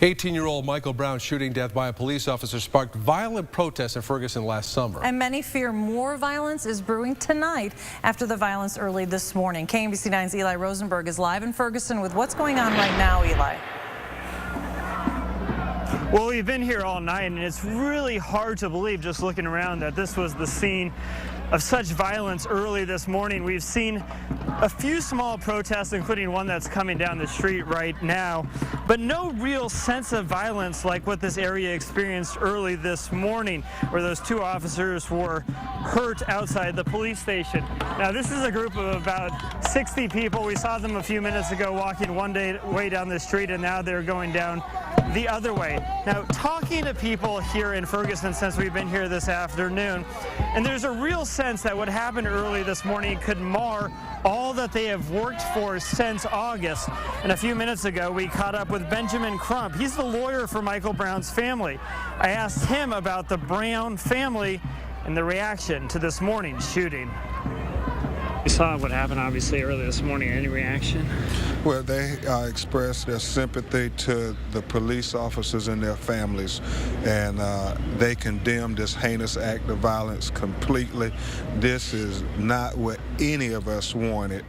18-year-old Michael Brown's shooting death by a police officer sparked violent protests in Ferguson last summer. And many fear more violence is brewing tonight after the violence early this morning. KMBC-9's Eli Rosenberg is live in Ferguson with what's going on right now, Eli. Well, we've been here all night, and it's really hard to believe, just looking around, that this was the scene of such violence early this morning. We've seen a few small protests, including one that's coming down the street right now, but no real sense of violence like what this area experienced early this morning, where those two officers were hurt outside the police station. Now, this is a group of about 60 people. We saw them a few minutes ago walking one way down the street, and now they're going down the other way. Now, talking to people here in Ferguson since we've been here this afternoon, and there's a real sense that what happened early this morning could mar all that they have worked for since August. And a few minutes ago, we caught up with Benjamin Crump. He's the lawyer for Michael Brown's family. I asked him about the Brown family and the reaction to this morning's shooting. You saw what happened, obviously, early this morning. Any reaction? Well, they expressed their sympathy to the police officers and their families, and they condemned this heinous act of violence completely. This is not what any of us wanted.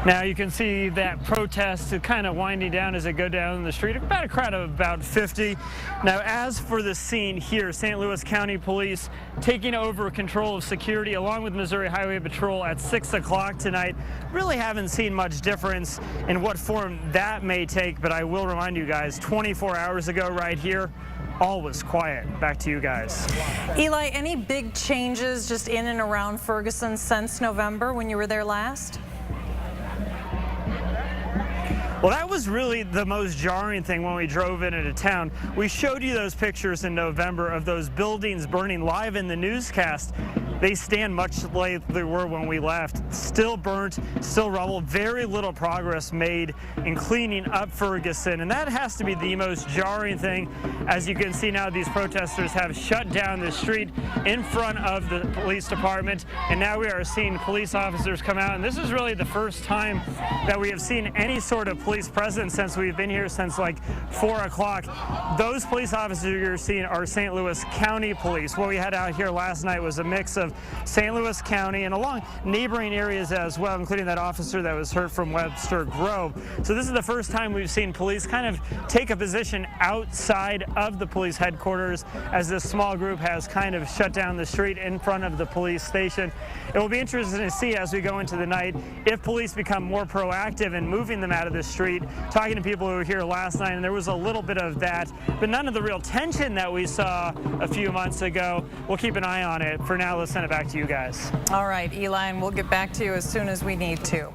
Now you can see that protest kind of winding down as they go down the street, about a crowd of about 50. Now, as for the scene here, St. Louis County Police taking over control of security along with Missouri Highway Patrol at 6 o'clock tonight. Really haven't seen much difference in what form that may take, but I will remind you guys, 24 hours ago right here, all was quiet. Back to you guys. Eli, any big changes just in and around Ferguson since November when you were there last? Well, that was really the most jarring thing when we drove into town. We showed you those pictures in November of those buildings burning live in the newscast. They stand much like they were when we left. Still burnt, still rubble, very little progress made in cleaning up Ferguson. And that has to be the most jarring thing. As you can see now, these protesters have shut down the street in front of the police department. And now we are seeing police officers come out. And this is really the first time that we have seen any sort of police presence since we've been here since like 4 o'clock. Those police officers you're seeing are St. Louis County Police. What we had out here last night was a mix of St. Louis County and along neighboring areas as well, including that officer that was hurt from Webster Grove. So this is the first time we've seen police kind of take a position outside of the police headquarters as this small group has kind of shut down the street in front of the police station. It will be interesting to see as we go into the night if police become more proactive in moving them out of the street. Talking to people who were here last night, and there was a little bit of that, but none of the real tension that we saw a few months ago. We'll keep an eye on it. For now, let's send it back to you guys. All right, Eli, and we'll get back to you as soon as we need to.